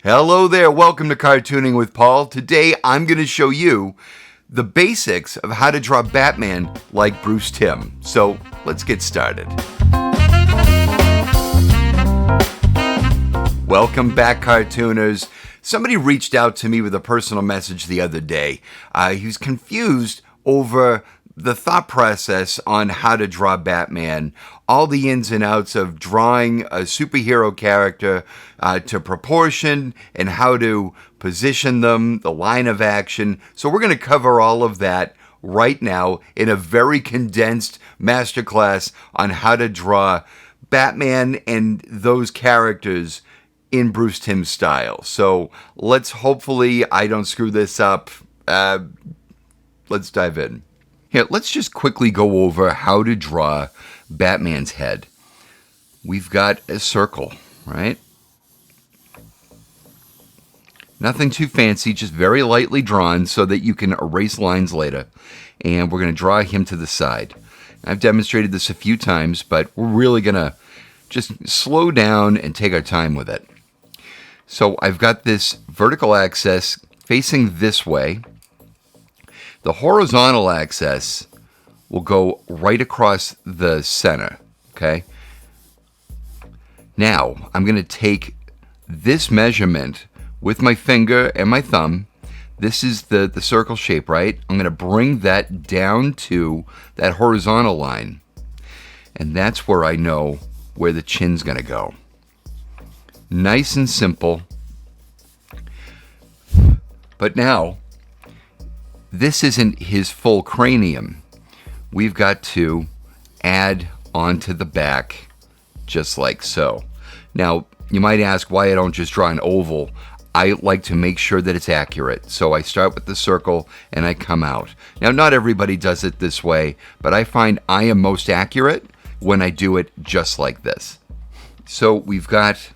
Hello there, welcome to Cartooning with Paul. Today I'm going to show you the basics of how to draw Batman like Bruce Timm. So let's get started. Welcome back, cartooners. Somebody reached out to me with a personal message the other day. He was confused over the thought process on how to draw Batman, all the ins and outs of drawing a superhero character to proportion and how to position them, the line of action. So we're going to cover all of that right now in a very condensed masterclass on how to draw Batman and those characters in Bruce Timm's style. So hopefully I don't screw this up. Let's dive in. Here, let's just quickly go over how to draw Batman's head. We've got a circle, right? Nothing too fancy, just very lightly drawn so that you can erase lines later. And we're going to draw him to the side. I've demonstrated this a few times, but we're really going to just slow down and take our time with it. So I've got this vertical axis facing this way. The horizontal axis will go right across the center, okay? Now, I'm going to take this measurement with my finger and my thumb. This is the circle shape, right? I'm going to bring that down to that horizontal line. And that's where I know where the chin's going to go. Nice and simple. But now, this isn't his full cranium. We've got to add onto the back just like so. Now, you might ask why I don't just draw an oval. I like to make sure that it's accurate. So I start with the circle and I come out. Now, not everybody does it this way, but I find I am most accurate when I do it just like this. So we've got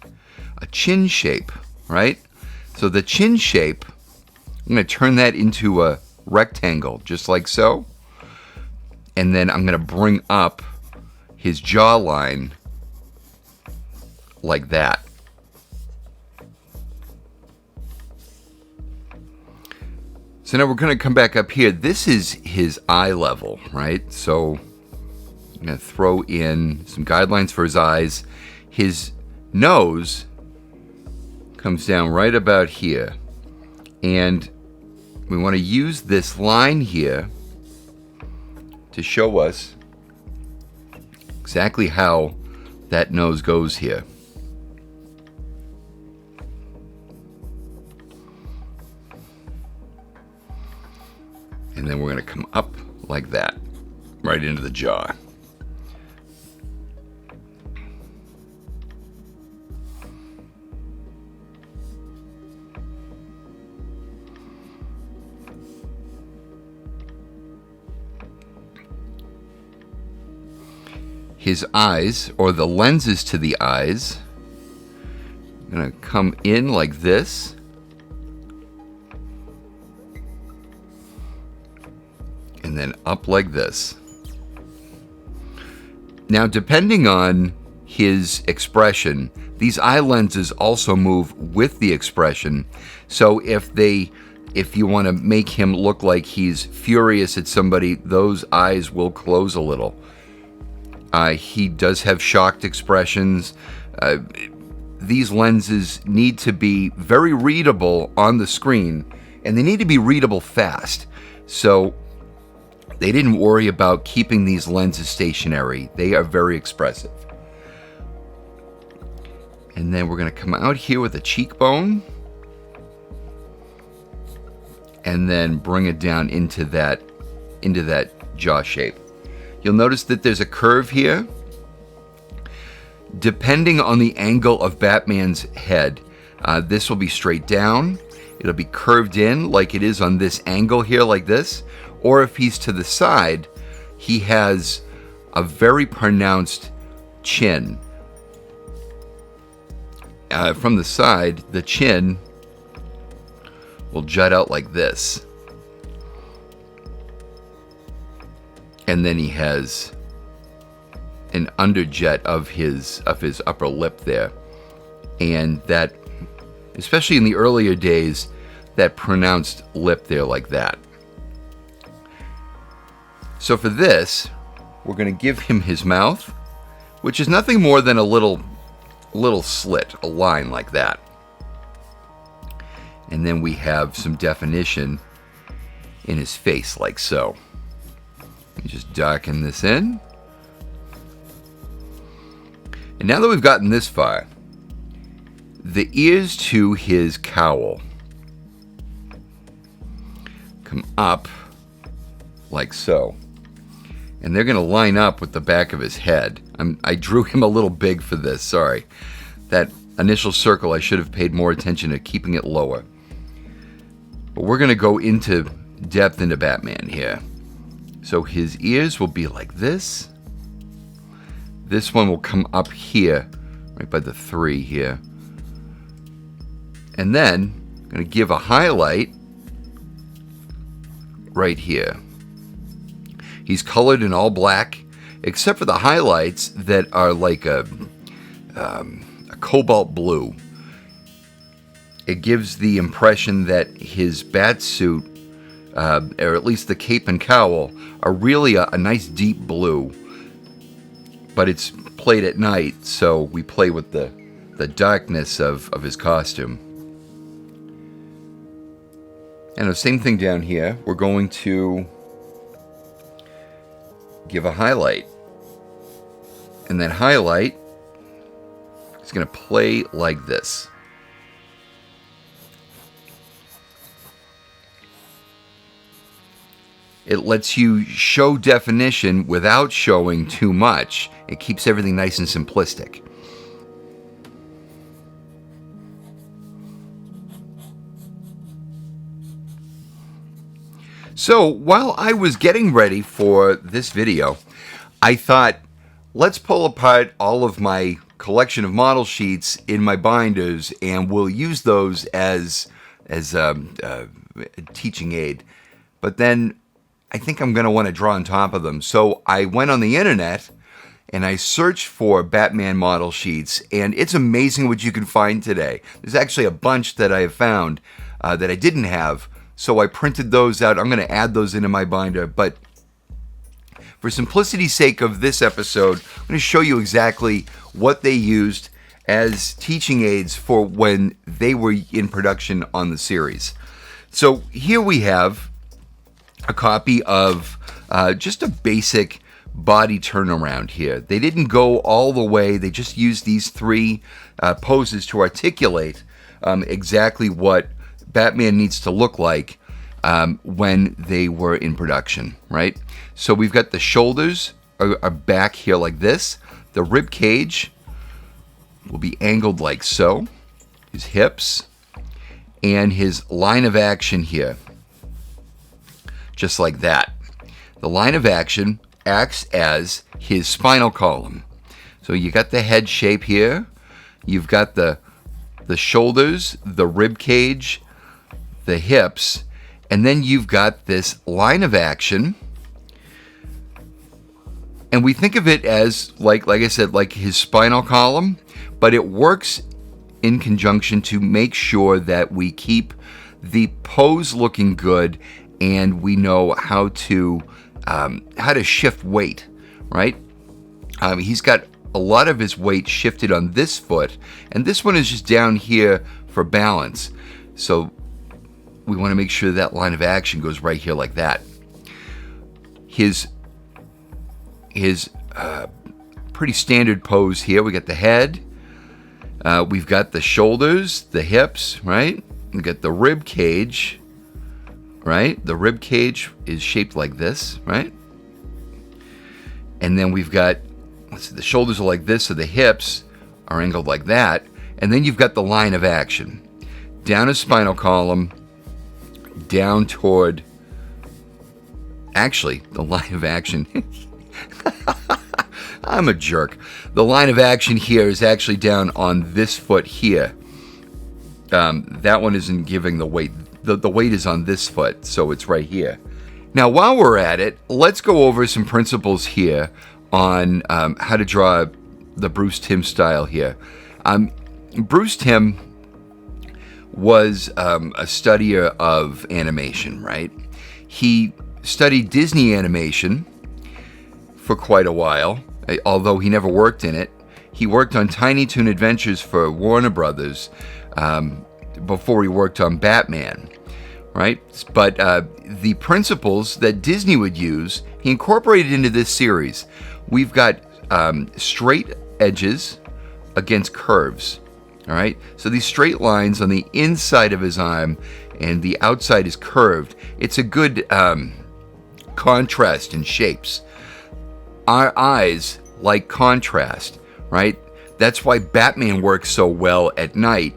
a chin shape, right? So the chin shape, I'm going to turn that into a rectangle, just like so. And then I'm going to bring up his jawline like that. So now we're going to come back up here. This is his eye level, right? So I'm going to throw in some guidelines for his eyes. His nose comes down right about here. And we want to use this line here to show us exactly how that nose goes here. And then we're going to come up like that, right into the jaw. His eyes, or the lenses to the eyes, are going to come in like this. And then up like this. Now, depending on his expression, these eye lenses also move with the expression. So if you want to make him look like he's furious at somebody, those eyes will close a little. He does have shocked expressions. These lenses need to be very readable on the screen, and they need to be readable fast. So they didn't worry about keeping these lenses stationary. They are very expressive. And then we're going to come out here with a cheekbone, and then bring it down into that jaw shape. You'll notice that there's a curve here. Depending on the angle of Batman's head, this will be straight down. It'll be curved in like it is on this angle here, like this. Or if he's to the side, he has a very pronounced chin. From the side, the chin will jut out like this. And then he has an underjet of his upper lip there. And that especially in the earlier days, that pronounced lip there like that. So for this, we're going to give him his mouth, which is nothing more than a little slit, a line like that. And then we have some definition in his face, like so. You just darken this in. And now that we've gotten this far, the ears to his cowl come up like so. And they're going to line up with the back of his head. I drew him a little big for this, sorry. That initial circle, I should have paid more attention to keeping it lower. But we're going to go into depth into Batman here. So his ears will be like this. This one will come up here, right by the 3 here. And then I'm going to give a highlight right here. He's colored in all black, except for the highlights that are like a cobalt blue. It gives the impression that his bat suit, or at least the cape and cowl, are really a nice deep blue. But it's played at night, so we play with the darkness of his costume. And the same thing down here. We're going to give a highlight. And that highlight is going to play like this. It lets you show definition without showing too much. It keeps everything nice and simplistic. So while I was getting ready for this video, I thought, let's pull apart all of my collection of model sheets in my binders, and we'll use those as a teaching aid. But then I think I'm going to want to draw on top of them. So I went on the internet and I searched for Batman model sheets, and it's amazing what you can find today. There's actually a bunch that I have found that I didn't have. So I printed those out. I'm going to add those into my binder. But for simplicity's sake of this episode, I'm going to show you exactly what they used as teaching aids for when they were in production on the series. So here we have a copy of just a basic body turnaround here. They didn't go all the way. They just used these 3 poses to articulate exactly what Batman needs to look like when they were in production, right? So we've got the shoulders are back here like this. The rib cage will be angled like so. His hips and his line of action here, just like that. The line of action acts as his spinal column. So you got the head shape here. You've got the shoulders, the rib cage, the hips, and then you've got this line of action. And we think of it as, like I said, like his spinal column, but it works in conjunction to make sure that we keep the pose looking good, and we know how to shift weight, right? He's got a lot of his weight shifted on this foot, and this one is just down here for balance. So we want to make sure that line of action goes right here like that. His pretty standard pose here. We got the head. We've got the shoulders, the hips, right? We got the rib cage, right? The rib cage is shaped like this, right? And then we've got, let's see, the shoulders are like this, so the hips are angled like that. And then you've got the line of action. Down his spinal column, down toward, actually, the line of action, I'm a jerk. The line of action here is actually down on this foot here. That one isn't giving the weight. The weight is on this foot, so it's right here. Now, while we're at it, let's go over some principles here on how to draw the Bruce Timm style here. Bruce Timm was a studier of animation, right? He studied Disney animation for quite a while, although he never worked in it. He worked on Tiny Toon Adventures for Warner Brothers before he worked on Batman, right? But the principles that Disney would use, he incorporated into this series. We've got straight edges against curves, all right? So these straight lines on the inside of his arm and the outside is curved. It's a good contrast in shapes. Our eyes like contrast, right? That's why Batman works so well at night,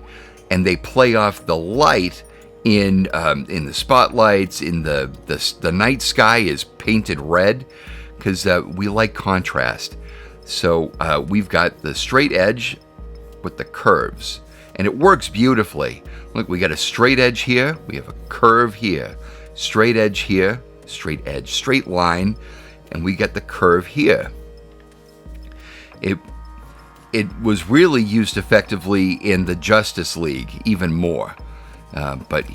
and they play off the light in the spotlights. In the night sky is painted red because we like contrast. So we've got the straight edge with the curves, and it works beautifully. Look, we got a straight edge here, we have a curve here, straight edge here, straight edge, straight line, and we get the curve here. It was really used effectively in the Justice League, even more. But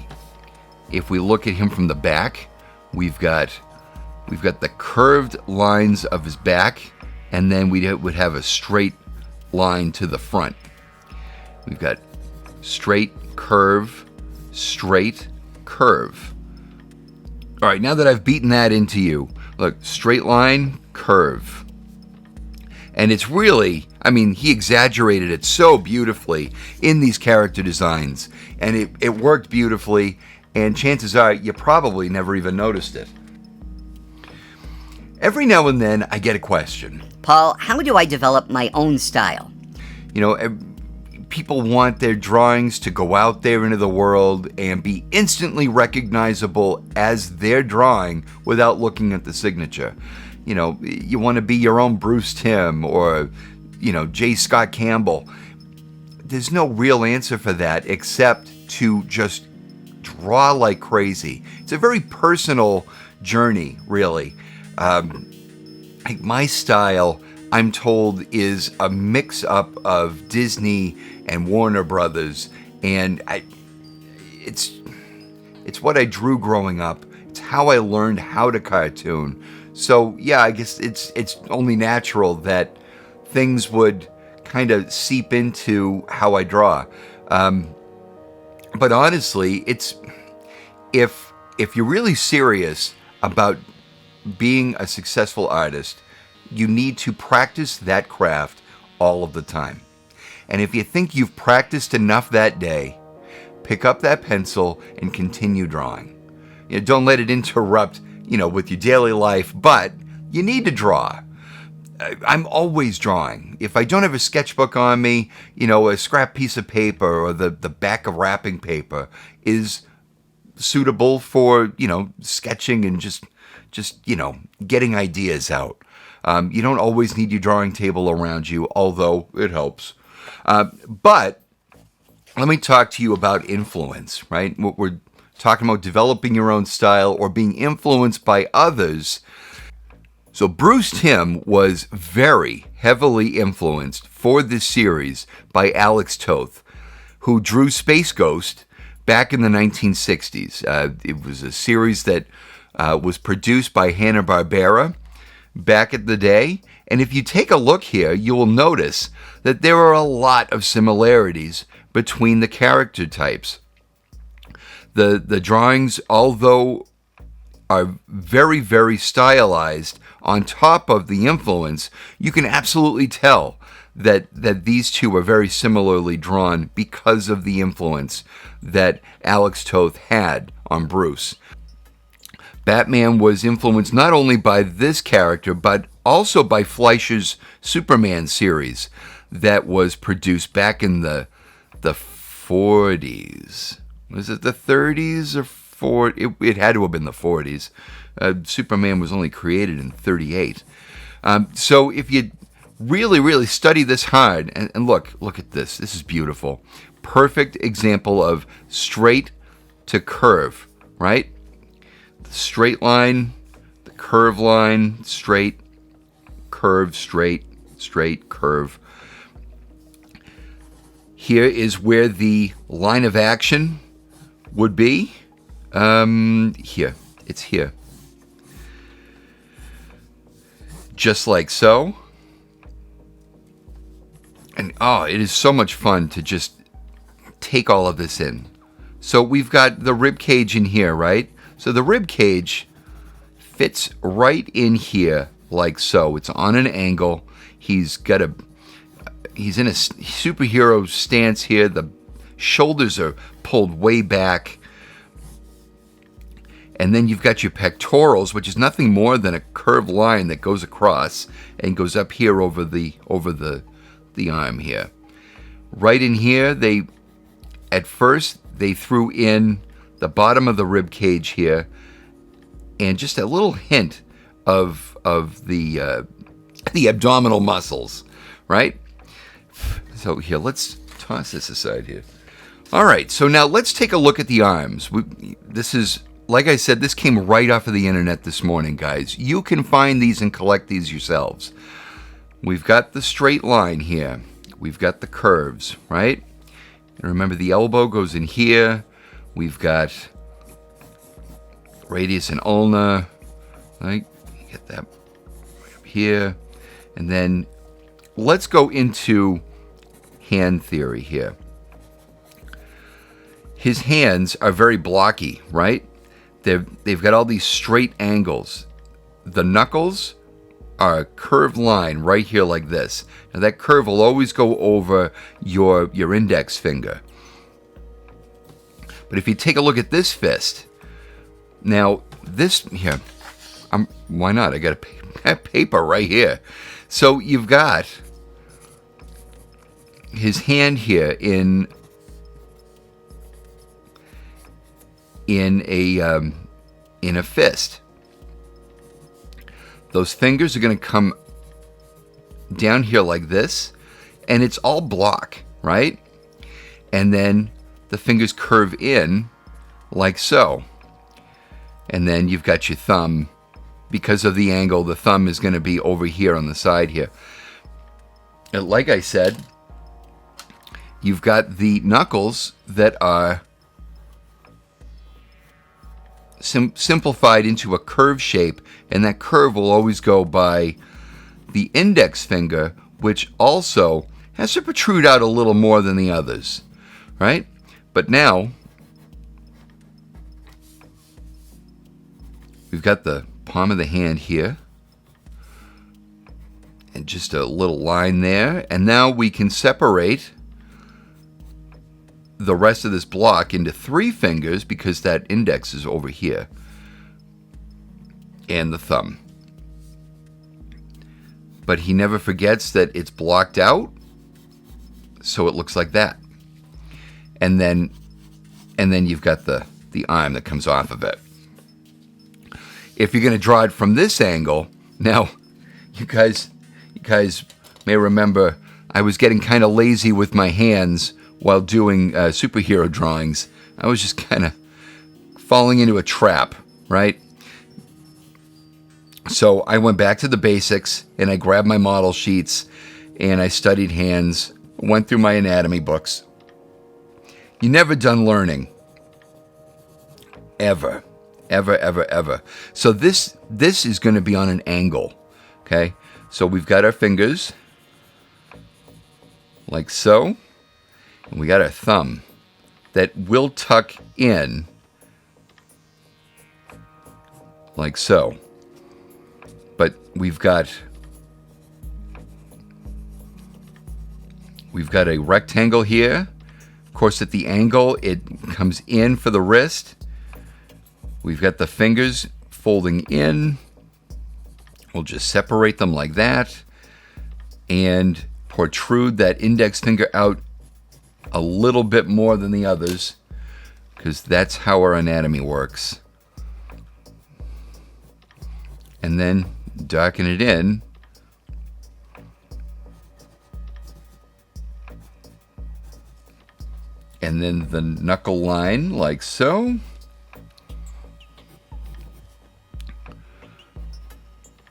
if we look at him from the back, we've got the curved lines of his back, and then we would have a straight line to the front. We've got straight, curve, straight, curve. All right, now that I've beaten that into you, look, straight line, curve. And it's really, I mean, he exaggerated it so beautifully in these character designs. And it worked beautifully, and chances are you probably never even noticed it. Every now and then I get a question. Paul, how do I develop my own style? You know, people want their drawings to go out there into the world and be instantly recognizable as their drawing without looking at the signature. You know, you want to be your own Bruce Timm or, you know, J. Scott Campbell. There's no real answer for that except to just draw like crazy. It's a very personal journey, really. Like my style, I'm told, is a mix-up of Disney and Warner Brothers, and it's what I drew growing up. It's how I learned how to cartoon. So yeah, I guess it's only natural that things would kind of seep into how I draw. But honestly, it's if you're really serious about being a successful artist, you need to practice that craft all of the time. And if you think you've practiced enough that day, pick up that pencil and continue drawing. You know, don't let it interrupt, you know, with your daily life, but you need to draw. I'm always drawing. If I don't have a sketchbook on me, you know, a scrap piece of paper or the back of wrapping paper is suitable for, you know, sketching and just you know, getting ideas out. You don't always need your drawing table around you, although it helps. But let me talk to you about influence, right? We're talking about developing your own style or being influenced by others. So Bruce Timm was very heavily influenced for this series by Alex Toth, who drew Space Ghost back in the 1960s. It was a series that was produced by Hanna-Barbera back at the day. And if you take a look here, you will notice that there are a lot of similarities between the character types. The drawings, although are very, very stylized on top of the influence, you can absolutely tell that these two are very similarly drawn because of the influence that Alex Toth had on Bruce. Batman was influenced not only by this character, but also by Fleischer's Superman series that was produced back in the 40s. Was it the 30s or 40s? It had to have been the 40s. Superman was only created in 38. So if you really, really study this hard, and look at this. This is beautiful. Perfect example of straight to curve, right? The straight line, the curve line, straight, curve, straight, straight, curve. Here is where the line of action would be. Here. It's here. Just like so. And it is so much fun to just take all of this in. So we've got the rib cage in here, right? So the rib cage fits right in here like so. It's on an angle. He's in a superhero stance here. The shoulders are pulled way back. And then you've got your pectorals, which is nothing more than a curved line that goes across and goes up here over the arm here. Right in here, at first they threw in the bottom of the rib cage here, and just a little hint of the abdominal muscles, right? So here, let's toss this aside here. All right, so now let's take a look at the arms. This is, like I said, this came right off of the internet this morning, guys. You can find these and collect these yourselves. We've got the straight line here. We've got the curves, right? And remember, the elbow goes in here. We've got radius and ulna, right? Get that right up here. And then let's go into hand theory here. His hands are very blocky, right? They've got all these straight angles. The knuckles are a curved line right here like this. Now that curve will always go over your index finger. But if you take a look at this fist, now this here, why not? I got a paper right here. So you've got his hand here in a fist. Those fingers are going to come down here like this, and it's all block, right? And then the fingers curve in like so. And then you've got your thumb. Because of the angle, the thumb is going to be over here on the side here. And like I said, you've got the knuckles that are simplified into a curve shape, and that curve will always go by the index finger, which also has to protrude out a little more than the others, right? But now we've got the palm of the hand here and just a little line there, and now we can separate the rest of this block into 3 fingers because that index is over here, and the thumb. But he never forgets that it's blocked out, so it looks like that. And then you've got the arm that comes off of it. If you're going to draw it from this angle, now you guys may remember I was getting kind of lazy with my hands while doing superhero drawings. I was just kind of falling into a trap, right? So I went back to the basics, and I grabbed my model sheets, and I studied hands, went through my anatomy books. You're never done learning. Ever. Ever, ever, ever. So this is going to be on an angle, okay? So we've got our fingers, like so. And we got our thumb that will tuck in like so. But we've got a rectangle here. Of course, at the angle, it comes in for the wrist. We've got the fingers folding in. We'll just separate them like that and protrude that index finger out a little bit more than the others, because that's how our anatomy works. And then darken it in. And then the knuckle line like so.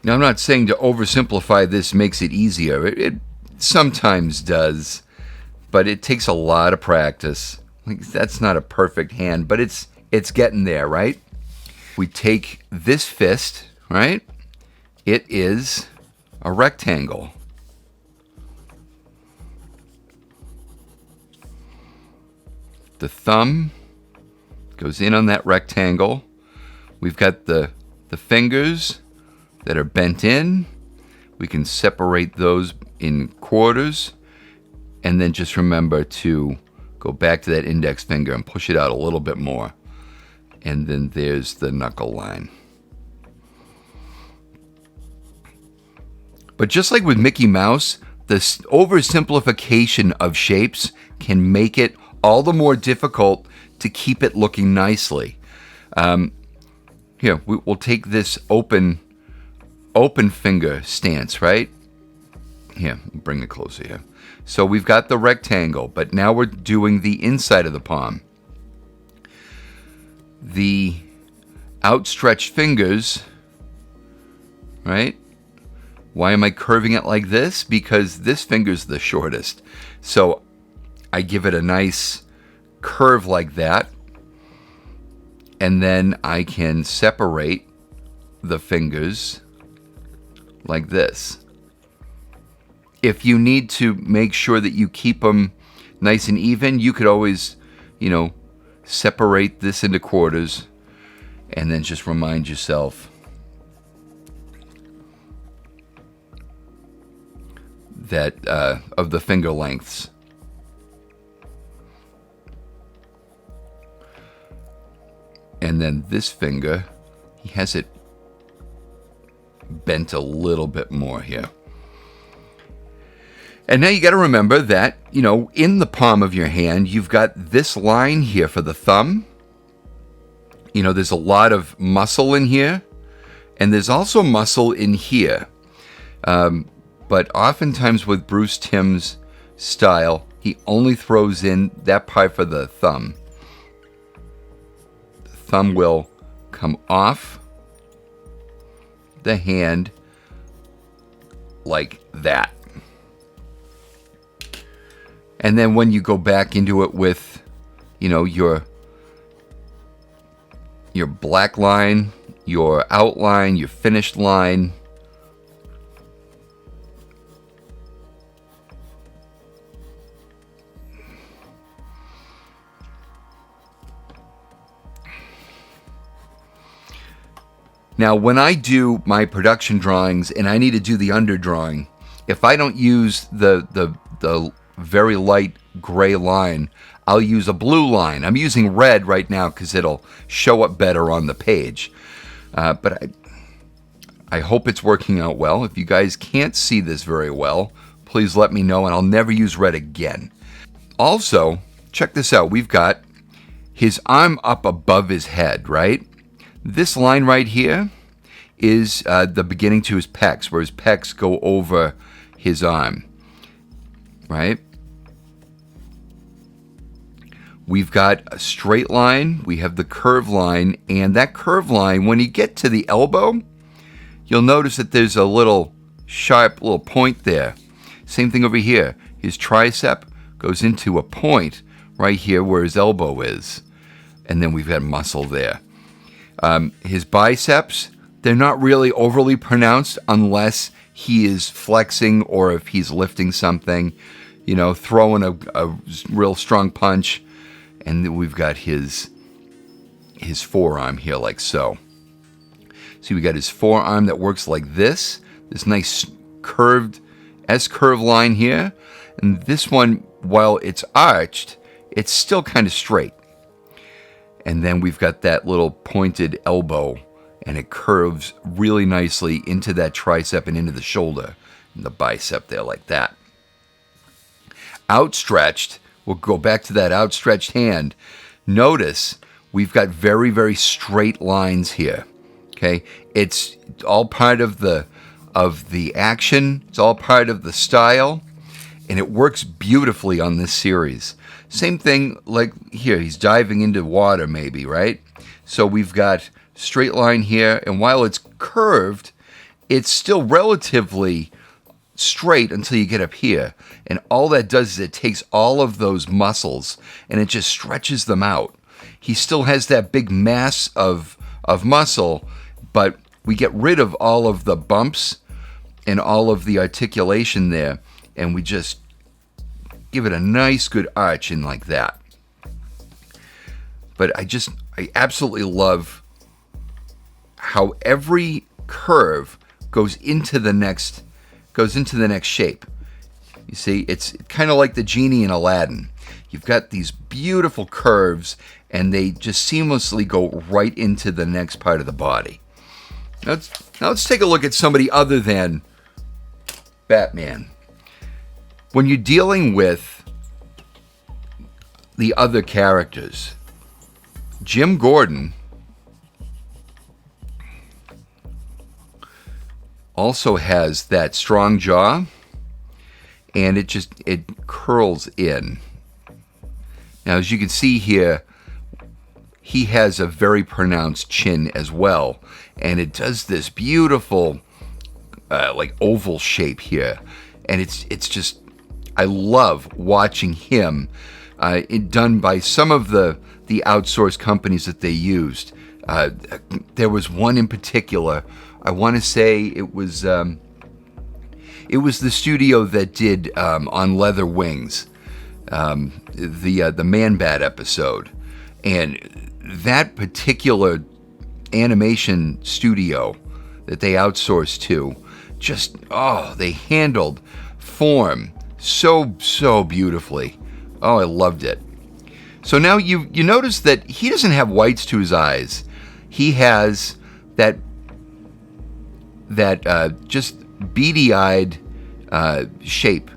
Now, I'm not saying to oversimplify this makes it easier. It sometimes does. but it takes a lot of practice. Like, that's not a perfect hand, but it's getting there, right? We take this fist, right? It is a rectangle. The thumb goes in on that rectangle. We've got the fingers that are bent in. We can separate those in quarters. And then just remember to go back to that index finger and push it out a little bit more. And then there's the knuckle line. But just like with Mickey Mouse, this oversimplification of shapes can make it all the more difficult to keep it looking nicely. Here, we'll take this open finger stance, right? Here, bring it closer here. So we've got the rectangle, but now we're doing the inside of the palm. The outstretched fingers, right? Why am I curving it like this? Because this finger's the shortest. So I give it a nice curve like that. And then I can separate the fingers like this. If you need to make sure that you keep them nice and even, you could always, separate this into quarters and then just remind yourself that of the finger lengths. And then this finger, he has it bent a little bit more here. And now you got to remember that, in the palm of your hand, you've got this line here for the thumb. There's a lot of muscle in here. And there's also muscle in here. But oftentimes with Bruce Timm's style, he only throws in that part for the thumb. The thumb will come off the hand like that. And then when you go back into it with, your black line, your outline, your finished line, now, when I do my production drawings and I need to do the underdrawing, if I don't use the very light gray line, I'll use a blue line. I'm using red right now because it'll show up better on the page. But I hope it's working out well. If you guys can't see this very well, please let me know and I'll never use red again. Also, check this out. We've got his arm up above his head, right? This line right here is the beginning to his pecs, where his pecs go over his arm, right? We've got a straight line, we have the curved line, and that curved line, when you get to the elbow, you'll notice that there's a little sharp little point there. Same thing over here. His tricep goes into a point right here where his elbow is. And then we've got muscle there. His biceps, they're not really overly pronounced unless he is flexing or if he's lifting something, throwing a real strong punch. And then we've got his forearm here like so. See, we got his forearm that works like this nice curved S-curve line here. And this one, while it's arched, it's still kind of straight. And then we've got that little pointed elbow, and it curves really nicely into that tricep and into the shoulder and the bicep there like that. Outstretched, we'll go back to that outstretched hand. Notice we've got very, very straight lines here. Okay, it's all part of the action. It's all part of the style, and it works beautifully on this series. Same thing like here, he's diving into water maybe, right? So we've got straight line here, and while it's curved, it's still relatively straight until you get up here. And all that does is it takes all of those muscles and it just stretches them out. He still has that big mass of muscle, but we get rid of all of the bumps and all of the articulation there, and we just give it a nice good arch in like that. But I absolutely love how every curve goes into the next shape. You see, it's kind of like the genie in Aladdin. You've got these beautiful curves, and they just seamlessly go right into the next part of the body. Now let's take a look at somebody other than Batman. When you're dealing with the other characters, Jim Gordon also has that strong jaw, and it curls in. Now, as you can see here, he has a very pronounced chin as well, and it does this beautiful like oval shape here, and it's just, I love watching him done by some of the outsourced companies that they used. There was one in particular. I want to say it was the studio that did On Leather Wings, the Man-Bat episode, and that particular animation studio that they outsourced to, they handled form so beautifully. Oh, I loved it. So now you notice that he doesn't have whites to his eyes. He has that just beady-eyed shape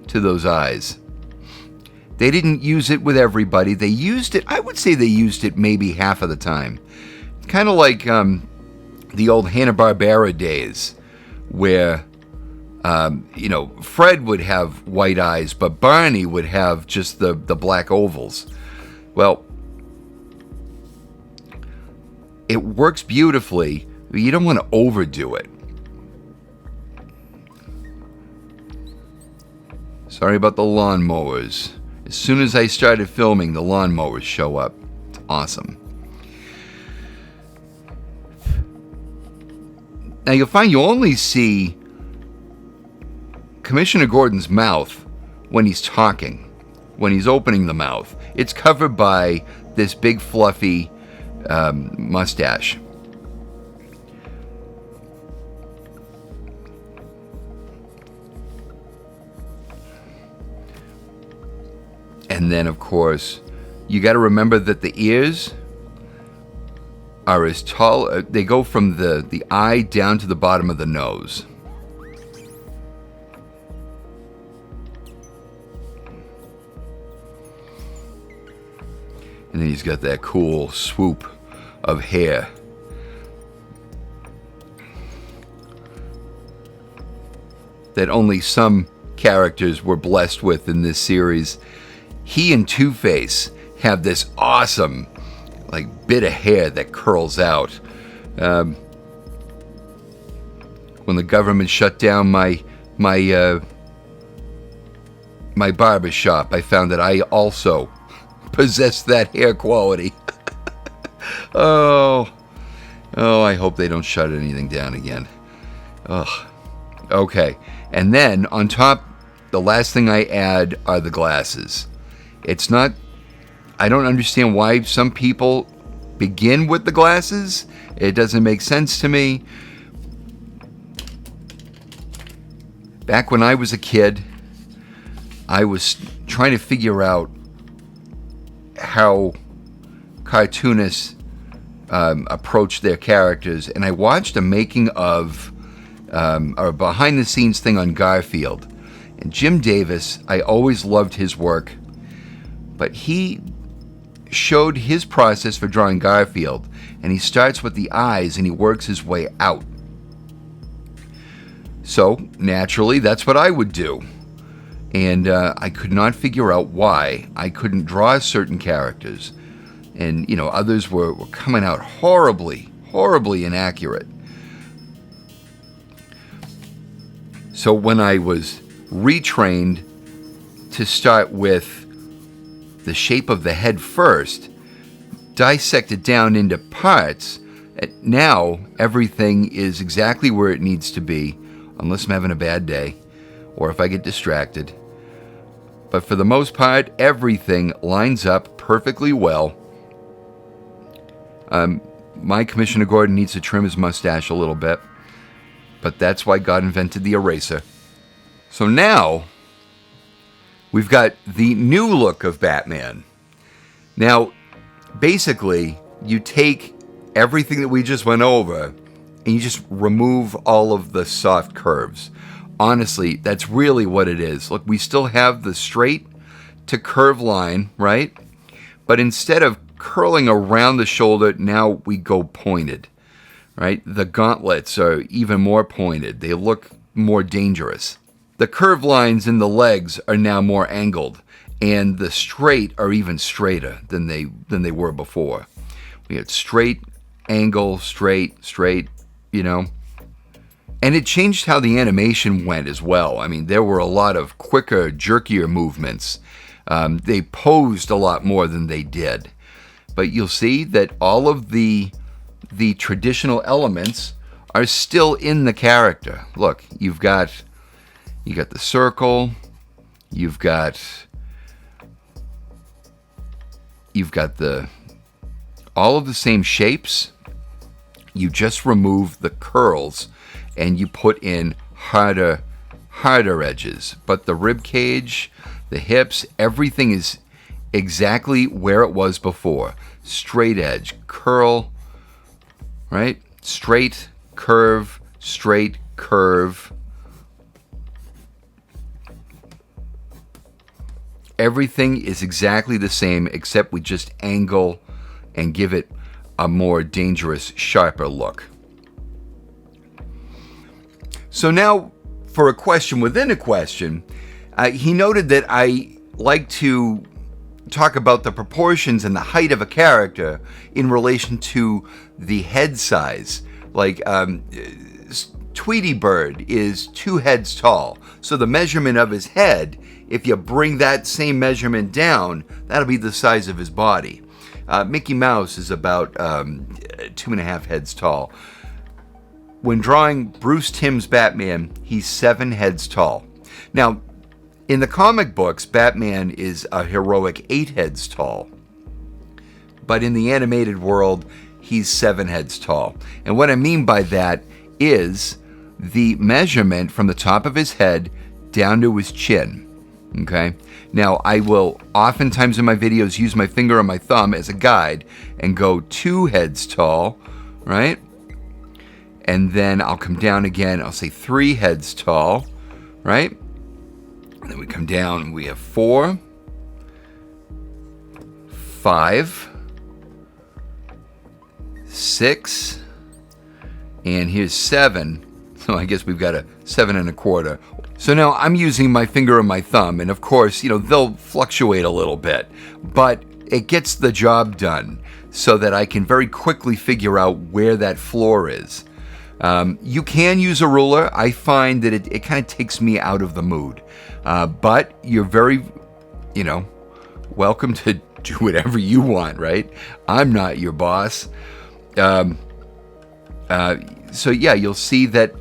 to those eyes. They didn't use it with everybody. They used it, I would say they used it maybe half of the time. Kind of like the old Hanna-Barbera days where, Fred would have white eyes, but Barney would have just the black ovals. Well, it works beautifully, but you don't want to overdo it. Sorry about the lawnmowers. As soon as I started filming, the lawnmowers show up. It's awesome. Now you'll find you only see Commissioner Gordon's mouth when he's talking, when he's opening the mouth. It's covered by this big fluffy mustache. And then, of course, you got to remember that the ears are as tall. They go from the eye down to the bottom of the nose. And then he's got that cool swoop of hair. That only some characters were blessed with in this series. He and Two-Face have this awesome, like, bit of hair that curls out. When the government shut down my barber shop, I found that I also possess that hair quality. Oh, I hope they don't shut anything down again. Ugh. Okay, and then on top, the last thing I add are the glasses. It's not, I don't understand why some people begin with the glasses. It doesn't make sense to me. Back when I was a kid, I was trying to figure out how cartoonists approach their characters, and I watched a making of or behind the scenes thing on Garfield. And Jim Davis, I always loved his work, but he showed his process for drawing Garfield, and he starts with the eyes and he works his way out. So naturally, that's what I would do. And I could not figure out why I couldn't draw certain characters. And, others were coming out horribly inaccurate. So when I was retrained to start with the shape of the head first, dissect it down into parts, now everything is exactly where it needs to be, unless I'm having a bad day or if I get distracted. But for the most part, everything lines up perfectly well. My Commissioner Gordon needs to trim his mustache a little bit, but that's why God invented the eraser. So now, we've got the new look of Batman. Now, basically, you take everything that we just went over and you just remove all of the soft curves. Honestly, that's really what it is. Look, we still have the straight to curve line, right? But instead of curling around the shoulder, now we go pointed, right? The gauntlets are even more pointed. They look more dangerous. The curved lines in the legs are now more angled, and the straight are even straighter than they were before. We had straight, angle, straight, you know. And it changed how the animation went as well. I mean, there were a lot of quicker, jerkier movements. They posed a lot more than they did. But you'll see that all of the traditional elements are still in the character. Look, you got the circle, you've got all of the same shapes. You just remove the curls and you put in harder edges. But the rib cage, the hips, everything is exactly where it was before. Straight edge, curl, right? Straight, curve, straight, curve. Everything is exactly the same, except we just angle and give it a more dangerous, sharper look. So now, for a question within a question, he noted that I like to talk about the proportions and the height of a character in relation to the head size. Like, Tweety Bird is 2 heads tall, so the measurement of his head, if you bring that same measurement down, that'll be the size of his body. Mickey Mouse is about 2.5 heads tall. When drawing Bruce Timm's Batman, he's 7 heads tall. Now, in the comic books, Batman is a heroic 8 heads tall. But in the animated world, he's 7 heads tall. And what I mean by that is the measurement from the top of his head down to his chin. Okay? Now, I will oftentimes in my videos use my finger and my thumb as a guide and go 2 heads tall, right? And then I'll come down again, I'll say 3 heads tall, right? And then we come down and we have 4, 5, 6, and here's 7. So I guess we've got a 7 1/4. So now I'm using my finger and my thumb, and of course, they'll fluctuate a little bit, but it gets the job done so that I can very quickly figure out where that floor is. You can use a ruler. I find that it kind of takes me out of the mood. But you're very, welcome to do whatever you want, right? I'm not your boss. So yeah, you'll see that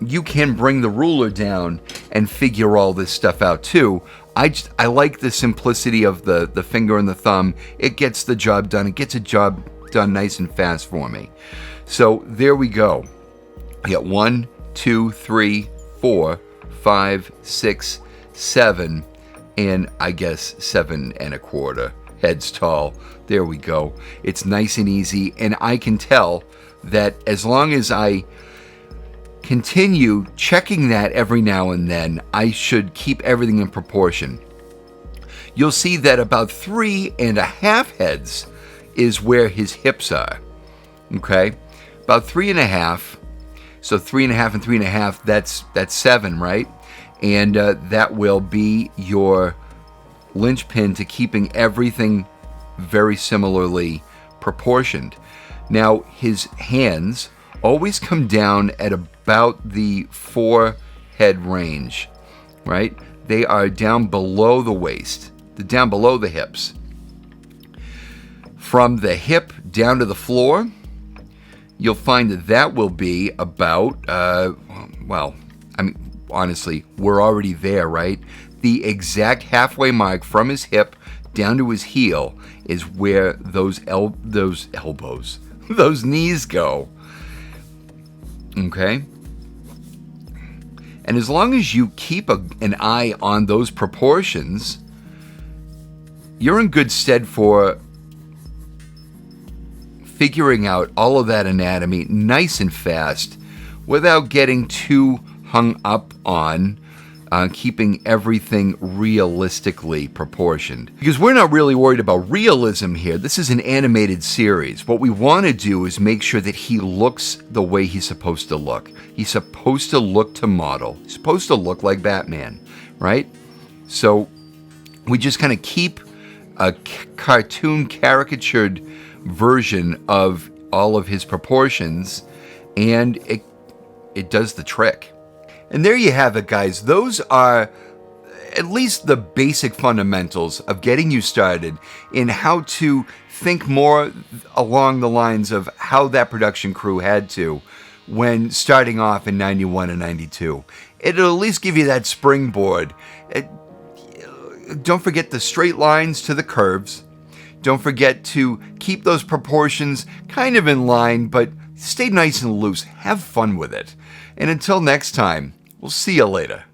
you can bring the ruler down and figure all this stuff out too. I like the simplicity of the finger and the thumb. It gets the job done. It gets a job done nice and fast for me. So there we go. I got 1, 2, 3, 4, 5, 6, 7, and I guess 7 1/4 heads tall. There we go. It's nice and easy, and I can tell that as long as I continue checking that every now and then, I should keep everything in proportion. You'll see that about 3 1/2 heads is where his hips are. Okay? About 3 1/2. So 3 1/2 and 3 1/2, that's 7, right? And that will be your linchpin to keeping everything very similarly proportioned. Now, his hands always come down at about the 4 head range, right? They are down below the waist, down below the hips. From the hip down to the floor, you'll find that will be about, honestly, we're already there, right? The exact halfway mark from his hip down to his heel is where those elbows, those knees go. Okay? And as long as you keep an eye on those proportions, you're in good stead for figuring out all of that anatomy nice and fast without getting too hung up on keeping everything realistically proportioned. Because we're not really worried about realism here. This is an animated series. What we want to do is make sure that he looks the way he's supposed to look. He's supposed to look to model. He's supposed to look like Batman, right? So we just kind of keep a cartoon caricatured version of all of his proportions, and it does the trick. And there you have it, guys. Those are at least the basic fundamentals of getting you started in how to think more along the lines of how that production crew had to when starting off in 91 and 92. It'll at least give you that springboard. Don't forget the straight lines to the curves. Don't forget to keep those proportions kind of in line, but stay nice and loose. Have fun with it. And until next time, we'll see you later.